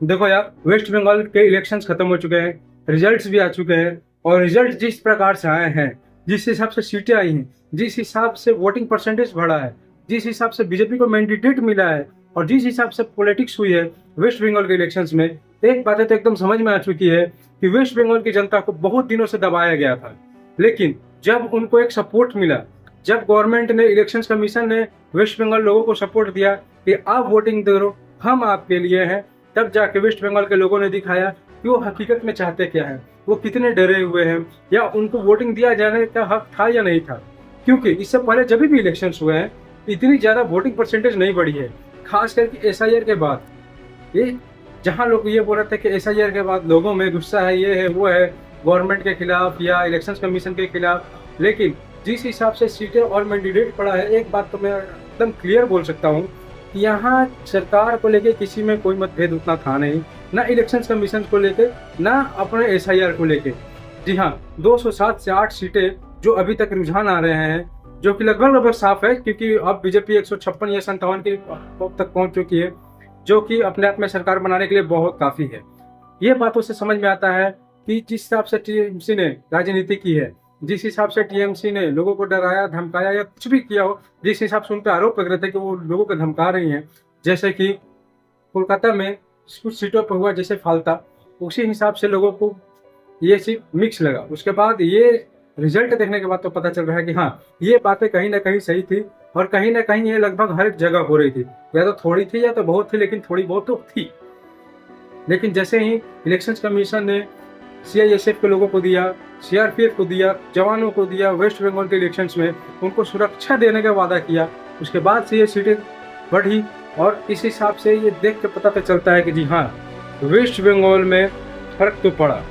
देखो यार, वेस्ट बंगाल के इलेक्शंस खत्म हो चुके हैं, रिजल्ट्स भी आ चुके हैं। और रिजल्ट जिस प्रकार से आए हैं, जिस हिसाब से सीटें आई हैं, जिस हिसाब से वोटिंग परसेंटेज बढ़ा है, जिस हिसाब से बीजेपी को मैंडेट मिला है, और जिस हिसाब से पॉलिटिक्स हुई है वेस्ट बंगाल के इलेक्शंस में, एक बात तो एकदम समझ में आ चुकी है कि वेस्ट बंगाल की जनता को बहुत दिनों से दबाया गया था। लेकिन जब उनको एक सपोर्ट मिला, जब गवर्नमेंट ने, इलेक्शन कमीशन ने वेस्ट बंगाल लोगों को सपोर्ट दिया कि आप वोटिंग करो, हम आपके लिए हैं, तब जाके वेस्ट बंगाल के लोगों ने दिखाया कि वो हकीकत में चाहते क्या है, वो कितने डरे हुए हैं, या उनको वोटिंग दिया जाने का हक था या नहीं था। क्योंकि इससे पहले जब भी इलेक्शंस हुए हैं, इतनी ज्यादा वोटिंग परसेंटेज नहीं बढ़ी है। खास करके एसआईआर के बाद, ये जहां लोग ये बोल रहे थे कि एसआईआर के बाद लोगों में गुस्सा है, ये है, वो है, गवर्नमेंट के खिलाफ या इलेक्शन कमीशन के खिलाफ। लेकिन जिस हिसाब से सीटें और मैंडेट पड़ा है, एक बात तो मैं एकदम क्लियर बोल सकता हूँ, यहाँ सरकार को लेके किसी में कोई मतभेद उतना था नहीं, ना इलेक्शन कमीशन को लेके, ना अपने एसआईआर को लेके। जी हाँ, 207 से 8 सीटें जो अभी तक रुझान आ रहे हैं, जो कि लगभग साफ है, क्योंकि अब बीजेपी 156 या 57 के तक पहुंच चुकी है, जो कि अपने आप में सरकार बनाने के लिए बहुत काफी है। ये बातों से समझ में आता है कि जिस हिसाब से टीएमसी ने राजनीति की है, जिस हिसाब से टीएमसी ने लोगों को डराया, धमकाया या कुछ भी किया हो, जिस हिसाब से उन पर आरोप लग रहे थे कि वो लोगों को धमका रही हैं, जैसे कि कोलकाता में कुछ सीटों पर हुआ जैसे फालता, उसी हिसाब से लोगों को ये सीट मिक्स लगा। उसके बाद ये रिजल्ट देखने के बाद तो पता चल रहा है कि हाँ, ये बातें कहीं ना कहीं सही थी, और कहीं ना कहीं ये लगभग हर एक जगह हो रही थी। या तो थोड़ी थी या तो बहुत थी, लेकिन थोड़ी बहुत तो थी। लेकिन जैसे ही इलेक्शन कमीशन ने सीआईएसएफ के लोगों को दिया, सीआरपीएफ को दिया, जवानों को दिया, वेस्ट बंगाल के इलेक्शंस में उनको सुरक्षा देने का वादा किया, उसके बाद से ये सीटें बढ़ी। और इस हिसाब से ये देख के पता तो चलता है कि जी हाँ, वेस्ट बंगाल में फर्क तो पड़ा।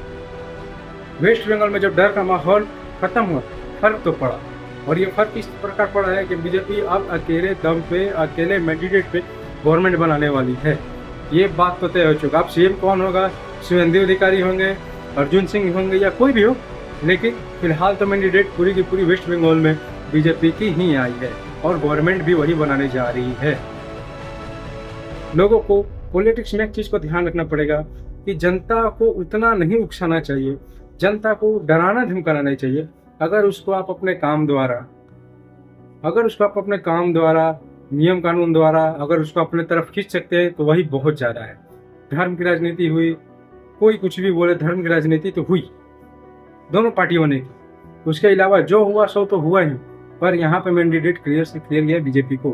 वेस्ट बंगाल में जब डर का माहौल खत्म हुआ, फर्क तो पड़ा। और ये फर्क इस प्रकार पड़ा है कि बीजेपी अब अकेले दम पे, अकेले मैंडेट पे गवर्नमेंट बनाने वाली है। ये बात तो तय हो चुका। अब सीएम कौन होगा, शुभेंदु अधिकारी होंगे, अर्जुन सिंह होंगे, या कोई भी हो, लेकिन फिलहाल तो मैंडेट पूरी की पूरी वेस्ट बंगाल में बीजेपी की ही आई है, और गवर्नमेंट भी वही बनाने जा रही है। लोगों को पॉलिटिक्स में एक चीज को ध्यान रखना पड़ेगा कि जनता को उतना नहीं उकसाना चाहिए, जनता को डराना धमकाना नहीं चाहिए। अगर उसको आप अपने काम द्वारा, नियम कानून द्वारा अगर उसको अपने तरफ खींच सकते हैं, तो वही बहुत ज्यादा है। धर्म की राजनीति हुई, कोई कुछ भी बोले, धर्म की राजनीति तो हुई दोनों पार्टियों ने की। उसके अलावा जो हुआ सो तो हुआ ही, पर यहाँ पे मैंडेट क्लियर से क्लियर गया बीजेपी को।